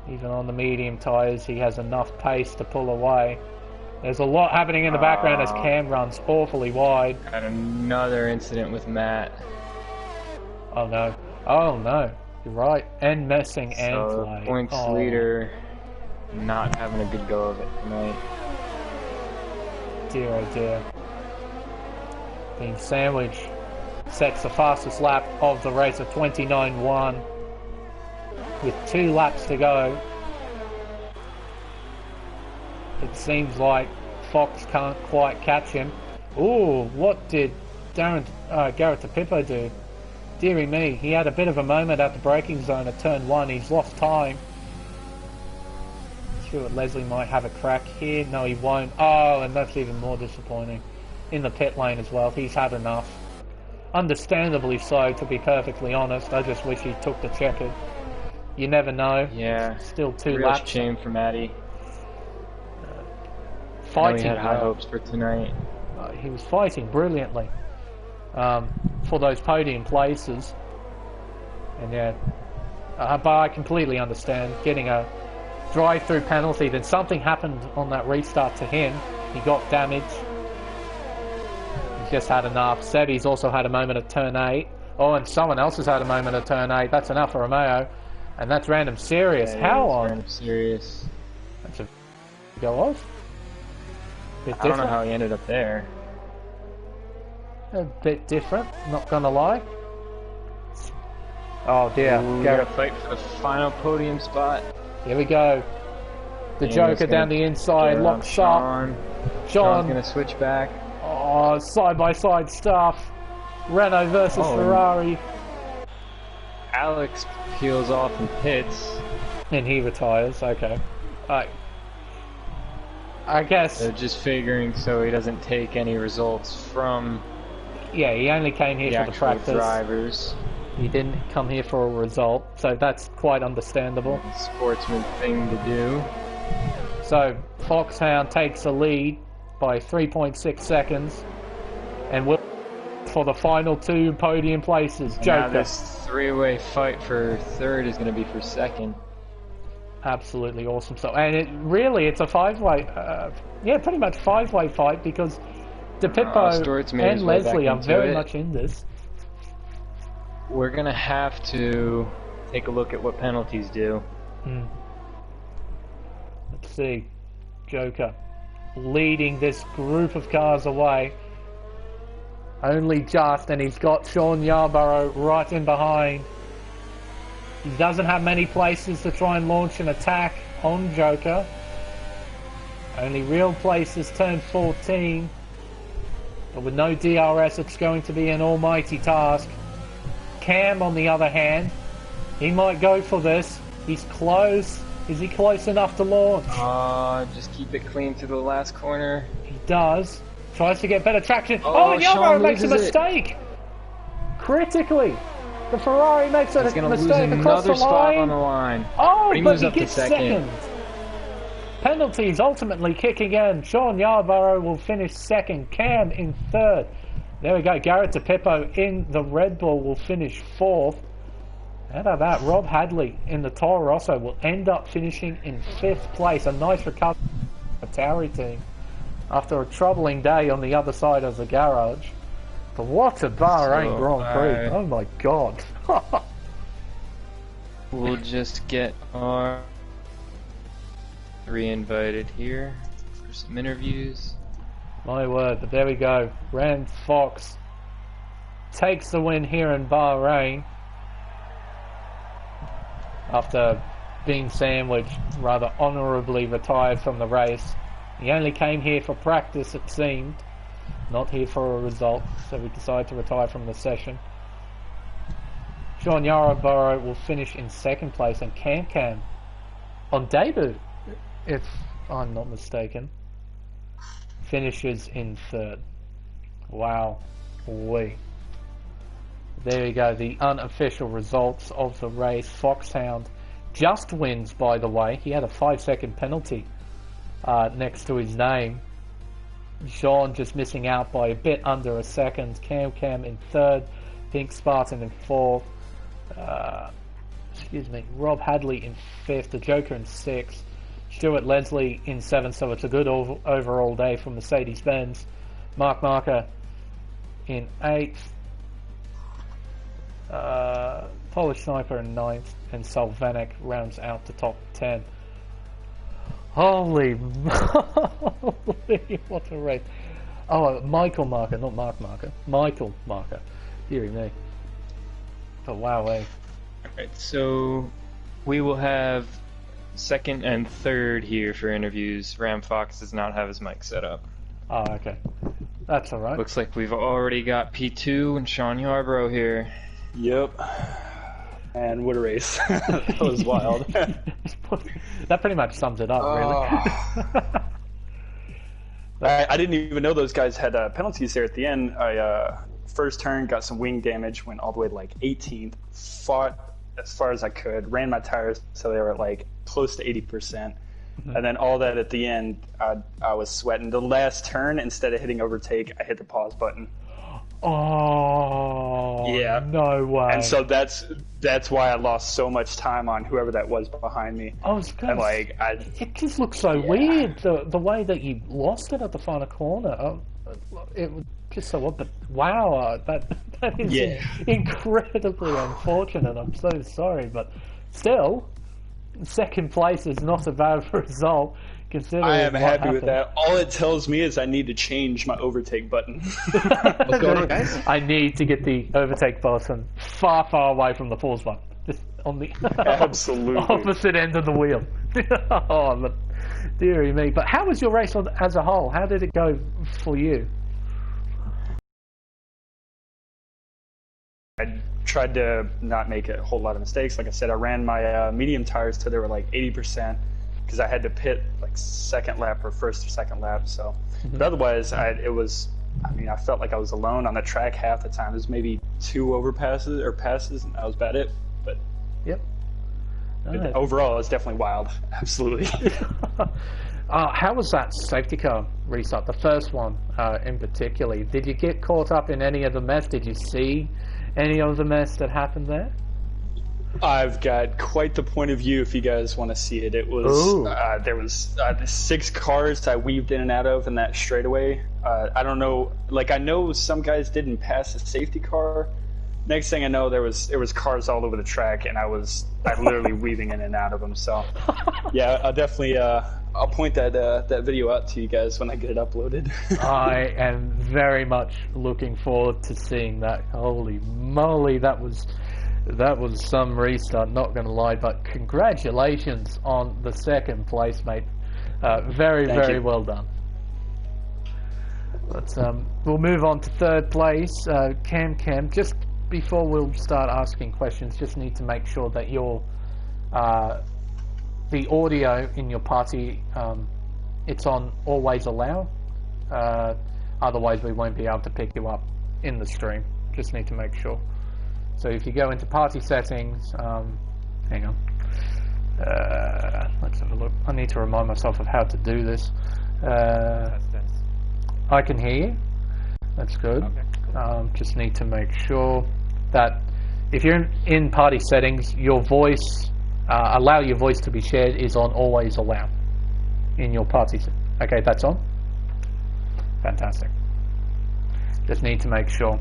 Even on the medium tyres, he has enough pace to pull away. There's a lot happening in the background as Cam runs awfully wide. Got another incident with Matt. Oh no. Oh no. You're right. And messing and flying. Points leader not having a good go of it tonight. Dear oh dear. Being sandwiched sets the fastest lap of the race of 29.1 with 2 laps to go. It seems like Fox can't quite catch him. Ooh, what did Garrett Pippo do? Deary me, he had a bit of a moment at the braking zone at turn 1. He's lost time. Stuart Leslie might have a crack here. No, he won't. Oh, and that's even more disappointing. In the pit lane as well. He's had enough. Understandably so, to be perfectly honest. I just wish he took the checkered. You never know. Yeah. Still 2 real laps. Shame for Matty. Fighting. He had high hopes for tonight. He was fighting brilliantly for those podium places. And yeah, but I completely understand getting a drive-through penalty. Then something happened on that restart to him. He got damaged. He's just had enough. Sebi's also had a moment at turn 8. Oh, and someone else has had a moment at turn 8. That's enough for Romeo. And that's random serious. Yeah, how on? Random serious. That's a go off. I don't know how he ended up there. A bit different, not gonna lie. Oh dear. We gotta fight for the final podium spot. Here we go. The Joker down the inside, locks up. Sean's gonna switch back. Oh, side-by-side stuff. Renault versus Ferrari. Alex peels off and pits. And he retires, okay. I guess... They're just figuring so he doesn't take any results from... Yeah, he only came here for the practice. Drivers. He didn't come here for a result, so that's quite understandable. Sportsman thing to do. So, Foxhound takes the lead by 3.6 seconds, and will for the final 2 podium places. Joker. Now this 3-way fight for 3rd is going to be for 2nd. Absolutely awesome. So, and it's a 5-way, pretty much 5-way fight because DePippo and Leslie are very much in this. We're going to have to take a look at what penalties do. Let's see. Joker leading this group of cars away. Only just, and he's got Sean Yarborough right in behind. He doesn't have many places to try and launch an attack on Joker. Only real places turn 14. But with no DRS, it's going to be an almighty task. Cam, on the other hand, he might go for this. He's close. Is he close enough to launch? Just keep it clean to the last corner. He does. Tries to get better traction. And Yarborough makes a mistake. Critically. The Ferrari makes a mistake across the line. On the line. Oh, but he gets second. Penalties ultimately kicking in. Sean Yarborough will finish 2nd. Cam in 3rd. There we go. Garrett DePippo in the Red Bull will finish 4th. How about that? Rob Hadley in the Toro Rosso will end up finishing in 5th place. A nice recovery for the Tauri team after a troubling day on the other side of the garage. But what a Bahrain Grand Prix. Oh my god. We'll just get our re-invited here for some interviews. My word, but there we go. Rand Fox takes the win here in Bahrain after being sandwiched, rather honourably retired from the race. He only came here for practice, it seemed, not here for a result, so we decided to retire from the session. Sean Yarborough will finish in second place, and Cam on debut, if I'm not mistaken, finishes in third. Wow. There you go, the unofficial results of the race. Foxhound just wins, by the way. He had a 5-second penalty next to his name. Sean just missing out by a bit under a second. Cam in third. Pink Spartan in fourth. Rob Hadley in fifth. The Joker in sixth. Stuart Leslie in seventh. So it's a good overall day for Mercedes-Benz. Mark Marker in eighth. Polish Sniper in ninth. And Salvanek rounds out the top 10. Holy moly, what a race. Oh, Michael Marker, not Mark Marker. Michael Marker. Deary me. Oh, wow, eh? Alright, so we will have second and third here for interviews. Ram Fox does not have his mic set up. Oh, okay. That's alright. Looks like we've already got P2 and Sean Yarborough here. Yep. And what a race. That was wild. That pretty much sums it up, really. I didn't even know those guys had penalties there at the end. I first turn, got some wing damage, went all the way to like 18th, fought as far as I could, ran my tires so they were like close to 80%. Mm-hmm. And then all that at the end, I was sweating. The last turn, instead of hitting overtake, I hit the pause button. Oh, yeah, no way. And so that's why I lost so much time on whoever that was behind me. It just looks so weird, the way that you lost it at the final corner. It was just so odd, but wow, that is incredibly unfortunate. I'm so sorry, but still, second place is not a bad result. I am happy with that. All it tells me is I need to change my overtake button. What's going on, guys? I need to get the overtake button far, far away from the pause button. Just on the absolutely opposite end of the wheel. Oh, but dearie me. But how was your race as a whole? How did it go for you? I tried to not make a whole lot of mistakes. Like I said, I ran my medium tires till they were like 80%. Because I had to pit like second lap or first or second lap. So, but otherwise, I felt like I was alone on the track half the time. There's maybe 2 overpasses or passes, and that was about it. But yep. Overall, it was definitely wild. Absolutely. How was that safety car restart? The first one, in particular. Did you get caught up in any of the mess? Did you see any of the mess that happened there? I've got quite the point of view if you guys want to see it. It was there was 6 cars I weaved in and out of in that straightaway. I don't know, like I know some guys didn't pass the safety car. Next thing I know, there was cars all over the track, and I literally weaving in and out of them. So yeah, I'll definitely I'll point that video out to you guys when I get it uploaded. I am very much looking forward to seeing that. Holy moly, that was some restart, not going to lie, but congratulations on the second place, mate. Very well done. But we'll move on to third place. Cam, just before we'll start asking questions, just need to make sure that your the audio in your party, it's on always allow. Otherwise we won't be able to pick you up in the stream. Just need to make sure. So if you go into party settings, hang on, let's have a look. I need to remind myself of how to do this. I can hear you. That's good. Okay. Just need to make sure that if you're in party settings, your voice, allow your voice to be shared is on always allow in your party. Okay, that's on. Fantastic. Just need to make sure.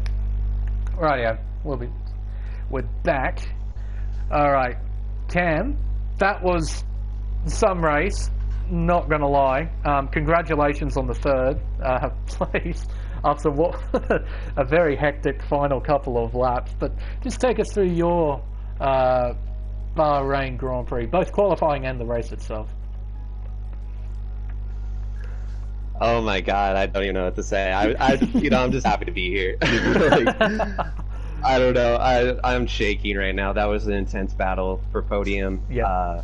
Rightio, we're back. All right, Cam, that was some race. Not gonna lie. Congratulations on the third place. after what a very hectic final couple of laps. But just take us through your Bahrain Grand Prix, both qualifying and the race itself. Oh my God, I don't even know what to say. I'm just happy to be here. Like, I don't know. I'm shaking right now. That was an intense battle for podium. Yeah.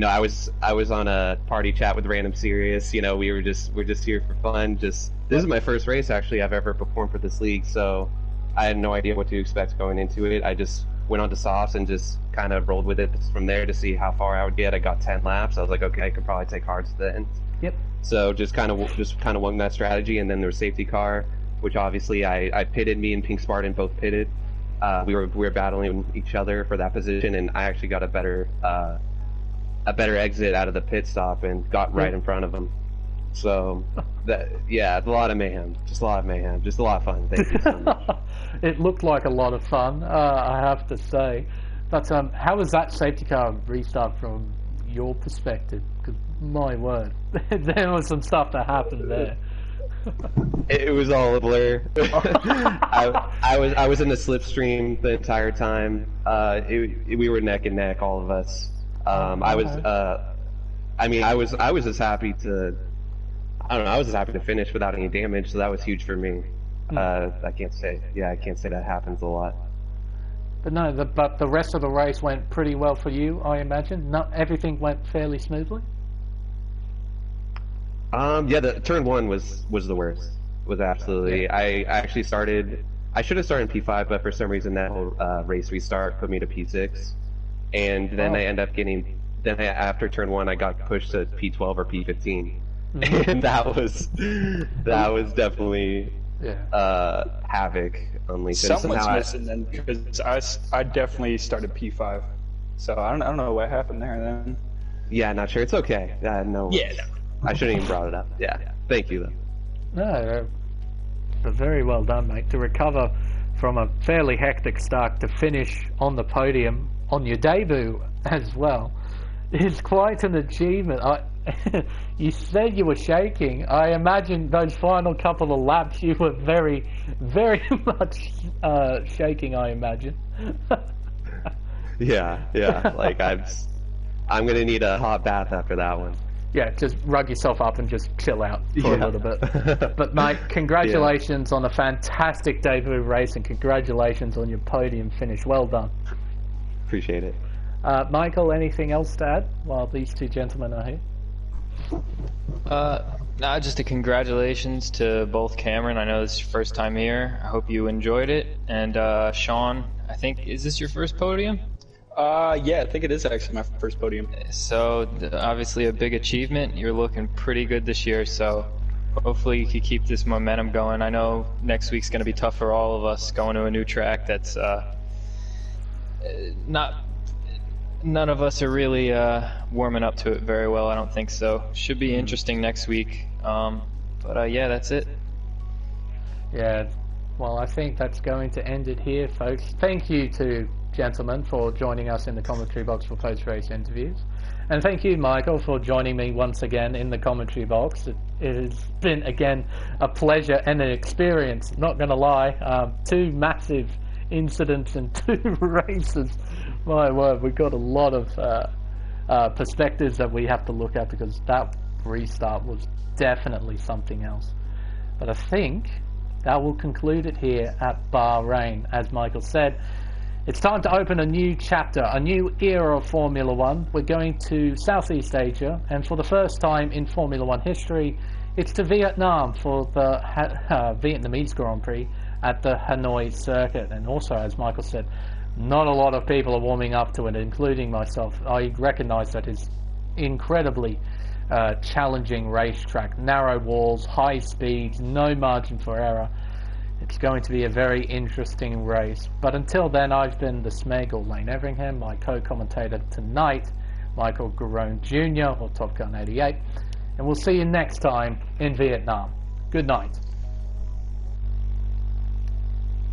I was on a party chat with Random Serious. We're just here for fun. This is my first race actually I've ever performed for this league, so I had no idea what to expect going into it. I just went on to softs and just kind of rolled with it from there to see how far I would get. I got 10 laps. I was like, okay, I could probably take hards to the end. Yep. So just kind of won that strategy, and then there was safety car, which obviously I pitted. Me and Pink Spartan both pitted. We were battling each other for that position, and I actually got a better exit out of the pit stop and got right in front of him. So a lot of mayhem, just a lot of fun. Thank you so much. It looked like a lot of fun, I have to say. But how was that safety car restart from your perspective? Because my word, there was some stuff that happened there. It was all a blur. I was in the slipstream the entire time. We were neck and neck, all of us. I was just happy to. I don't know. I was just happy to finish without any damage, so that was huge for me. I can't say that happens a lot. But no, but the rest of the race went pretty well for you, I imagine. Not everything went fairly smoothly. The turn one was the worst. Was absolutely. Yeah. I actually started. I should have started in P5, but for some reason that whole race restart put me to P6, and then I end up getting. Then after turn one, I got pushed to P12 or P15, and that was definitely havoc unleashed. Someone's missing then, because I definitely started P5, so I don't know what happened there then. Yeah, not sure. It's okay. No. Yeah. No. I shouldn't even brought it up. Yeah. Thank you, though. No, very well done, mate. To recover from a fairly hectic start to finish on the podium on your debut as well is quite an achievement. You said you were shaking. I imagine those final couple of laps you were very, very much shaking, I imagine. Yeah. Like I'm gonna need a hot bath after that one. Yeah, just rug yourself up and just chill out for a little bit. But mate, congratulations on a fantastic debut race, and congratulations on your podium finish. Well done. Appreciate it. Michael, anything else to add while these two gentlemen are here? Just a congratulations to both Cameron. I know this is your first time here. I hope you enjoyed it. And Sean, I think, is this your first podium? Yeah, I think it is actually my first podium. So obviously a big achievement. You're looking pretty good this year, so hopefully you can keep this momentum going. I know next week's going to be tough for all of us, going to a new track that's none of us are really warming up to it very well. I don't think so. Should be interesting next week. But yeah, that's it. Yeah, well, I think that's going to end it here, folks. Thank you to gentlemen for joining us in the commentary box for post-race interviews, and thank you, Michael, for joining me once again in the commentary box. It has been again a pleasure and an experience, not gonna lie. Two massive incidents and two races. My word, we've got a lot of perspectives that we have to look at, because that restart was definitely something else. But I think that will conclude it here at Bahrain. As Michael said, it's time to open a new chapter, a new era of Formula One. We're going to Southeast Asia, and for the first time in Formula One history, it's to Vietnam for the Vietnamese Grand Prix at the Hanoi circuit. And also, as Michael said, not a lot of people are warming up to it, including myself. I recognise that it's incredibly challenging racetrack, narrow walls, high speeds, no margin for error. It's going to be a very interesting race. But until then, I've been the Smegel, Lane Everingham, my co-commentator tonight, Michael Garone Jr., or Top Gun 88. And we'll see you next time in Vietnam. Good night.